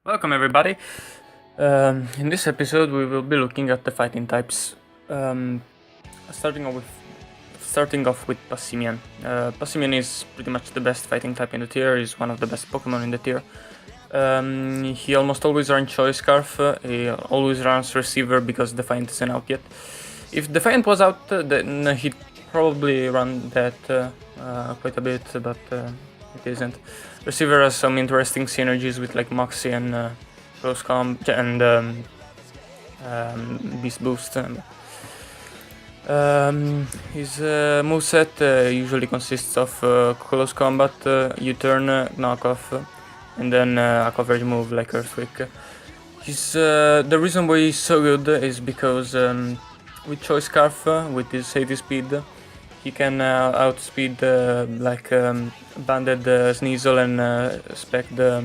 Welcome everybody. In this episode, we will be looking at the fighting types. Um, starting off with Passimian. Passimian is pretty much the best fighting type in the tier. Is one of the best Pokemon in the tier. He almost always runs Choice Scarf. He always runs Receiver because Defiant isn't out yet. If Defiant was out, then he'd probably run that quite a bit, but it isn't. Receiver has some interesting synergies with like Moxie and Close Comb and Beast Boost. His moveset usually consists of Close Combat, U-Turn, Knockoff, and then a coverage move like Earthquake. The reason why he's so good is because with Choice Scarf, with his 80 speed, he can outspeed Banded Sneasel and Spec the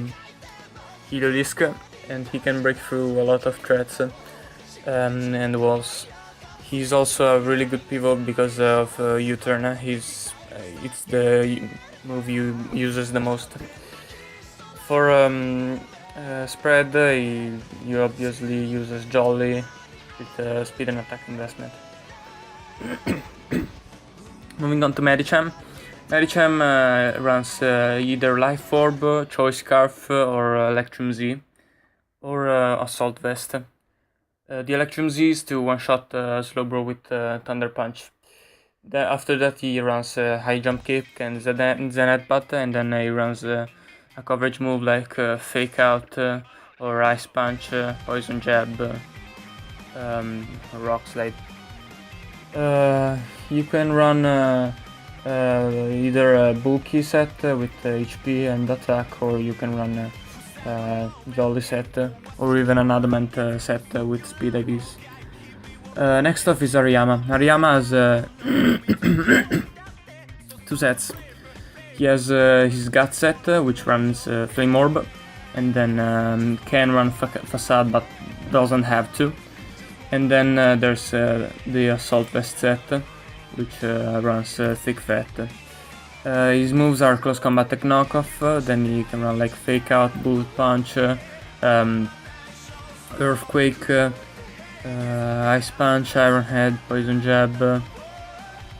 Heliolisk, and he can break through a lot of threats and walls. He's also a really good pivot because of U-Turn. It's the move he uses the most. For spread, you obviously uses Jolly with speed and attack investment. Moving on to Medicham. Medicham runs either Life Orb, Choice Scarf, or Electrum Z, or Assault Vest. The Electrum Z is to one-shot Slowbro with Thunder Punch. After that he runs High Jump Kick and Zen Headbutt, and then he runs a coverage move like Fake Out or Ice Punch, Poison Jab, Rock Slide. You can run either a bulky set with HP and attack, or you can run Jolly set, or even an Adamant set with speed IVs. Next off is Ariyama. Ariyama has two sets. He has his Gut set, which runs Flame Orb, and then can run Facade but doesn't have to. And then there's the Assault Vest set, which runs Thick Fat. His moves are Close Combat Tech Knockoff, then he can run like Fake Out, Bullet Punch, Earthquake, Ice Punch, Iron Head, Poison Jab,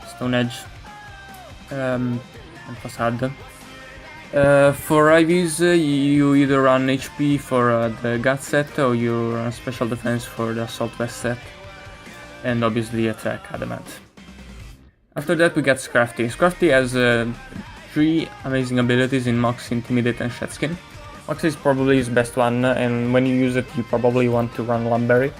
Stone Edge, and Facade. For IVs, you either run HP for the Gut set, or you run Special Defense for the Assault Vest set, and obviously attack Adamant. After that we get Scrafty. Scrafty has 3 amazing abilities in Mox, Intimidate and Shed Skin. Mox is probably his best one, and when you use it you probably want to run Lumberry.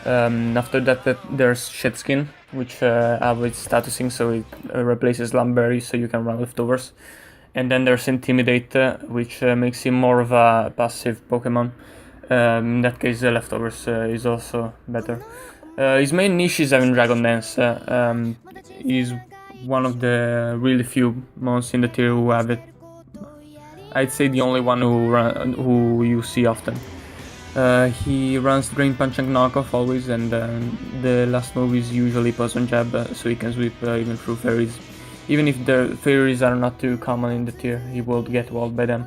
After that there's Shed Skin, which avoids statusing, so it replaces Lumberry, so you can run Leftovers. And then there's Intimidate, which makes him more of a passive Pokemon. In that case, Leftovers is also better. His main niche is having Dragon Dance. He's one of the really few mons in the tier who have it. I'd say the only one who you see often. He runs Drain Punch and Knockoff always, and the last move is usually Poison Jab, so he can sweep even through fairies. Even if the fairies are not too common in the tier, he will get walled by them.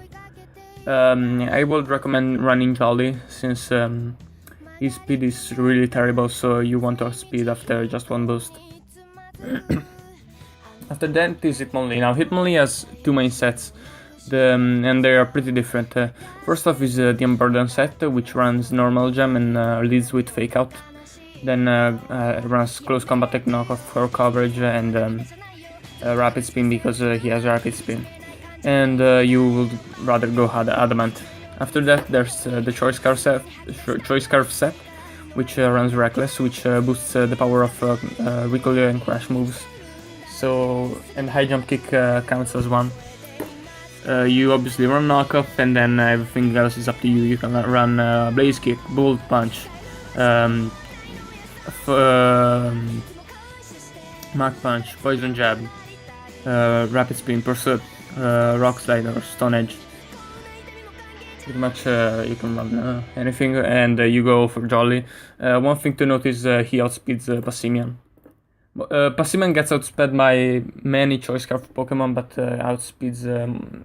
I would recommend running Jolly, since his speed is really terrible, so you want to outspeed after just one boost. After that is Hitmonlee. Now Hitmonlee has 2 main sets, and they are pretty different. First off is the Unburden set, which runs Normal Gem and leads with Fake Out. Then runs Close Combat Tech Knockoff for coverage and Rapid Spin because he has Rapid Spin. And you would rather go Adamant. After that there's the Choice Scarf set, which runs Reckless, which boosts the power of Recoil and Crash moves. And High Jump Kick counts as one. You obviously run Knockoff, and then everything else is up to you. You can run Blaze Kick, Bullet Punch, Mach Punch, Poison Jab, Rapid Spin, Pursuit, Rock Slide or Stone Edge. Pretty much you can run anything, and you go for Jolly. One thing to note is he outspeeds Passimian. Passimian gets outsped by many Choice Scarf Pokemon, but outspeeds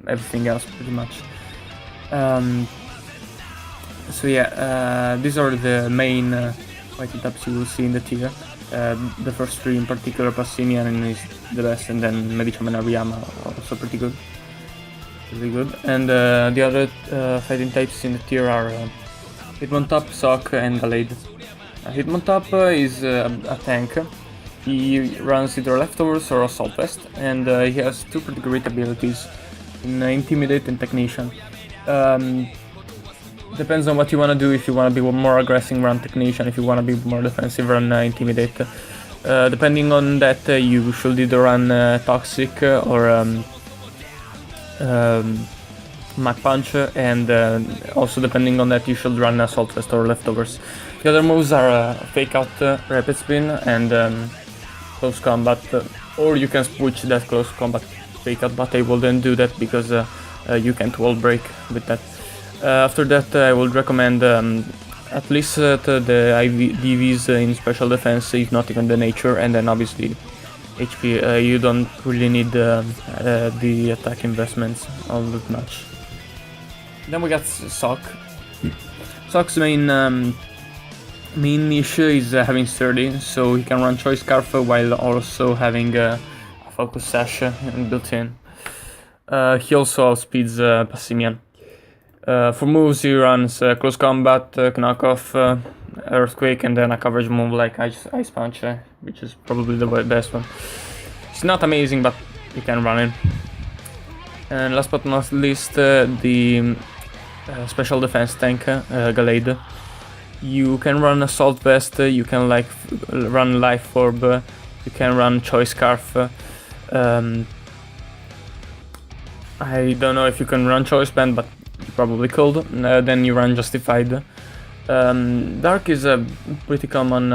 everything else pretty much. So yeah, these are the main fighting types you will see in the tier. The first three in particular, Passimian is the best, and then Medicham and Ariyama are also pretty good. Really good. And the other fighting types in the tier are Hitmontop, Sock, and Gallade. Hitmontop is a tank. He runs either Leftovers or Assault Vest, and he has two pretty great abilities in Intimidate and Technician. Depends on what you want to do. If you want to be more aggressive, run Technician. If you want to be more defensive, run Intimidate. Depending on that, you should either run Toxic or Mach Punch, and also depending on that, you should run Assault Vest or Leftovers. The other moves are Fake Out, Rapid Spin, and Close Combat, or you can switch that Close Combat Fake Out, but I wouldn't do that because you can't wall break with that. After that, I would recommend at least the DVs in Special Defense, if not even the Nature, and then obviously HP. You don't really need the attack investments all that much. Then we got Sock. Sock's main niche is having Sturdy, so he can run Choice Scarf while also having a Focus Sash built in. He also outspeeds Passimian. For moves, he runs Close Combat, Knockoff, Earthquake, and then a coverage move like Ice Punch, which is probably the best one. It's not amazing, but you can run it. And last but not least, the Special Defense tank, Gallade. You can run Assault Vest, you can run Life Orb, you can run Choice Scarf. I don't know if you can run Choice Band, but you probably could. Then you run Justified. Dark is pretty common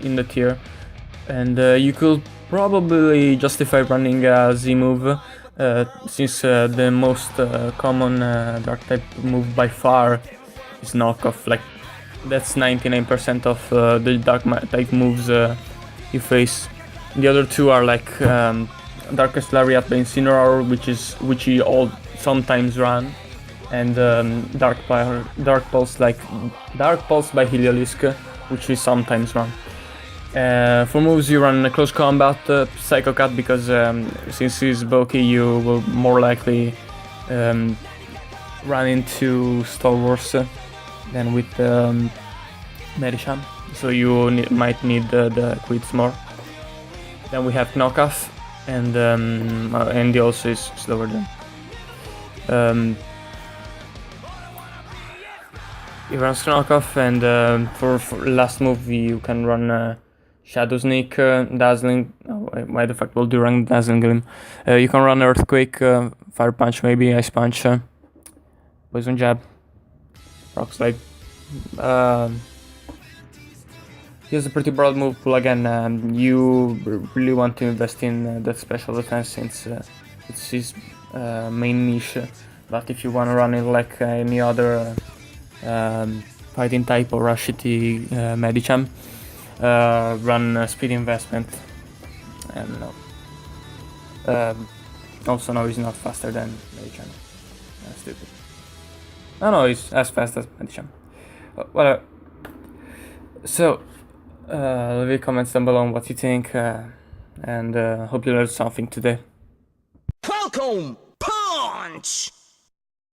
in the tier, and you could probably justify running a Z move, since the most common Dark type move by far is Knockoff. Like, that's 99% of the Dark type moves you face. The other two are like Darkest Lariat by Incineroar, which you all sometimes run, and Dark Pulse by Heliolisk, which we sometimes run. For moves, you run Close Combat, Psycho Cut, because since he's bulky, you will more likely run into Stalwarts than with Medicham, so you might need the quits more. Then we have Knockoff, and he also is slower than. He runs Knockoff, and for last move you can run Shadow Sneak, Dazzling. Oh, why the fuck will you run Dazzling Gleam? You can run Earthquake, Fire Punch, maybe Ice Punch, Poison Jab, Rock Slide. He has a pretty broad move pool again. You really want to invest in that Special Defense since it's his main niche. But if you want to run it like any other fighting type or a shitty Medicham, run Speed Investment. And no. Also, no, he's not faster than Medicham. That's stupid. No, he's as fast as Medicham. Whatever. So, leave comments down below on what you think, and hope you learned something today. Welcome, Punch!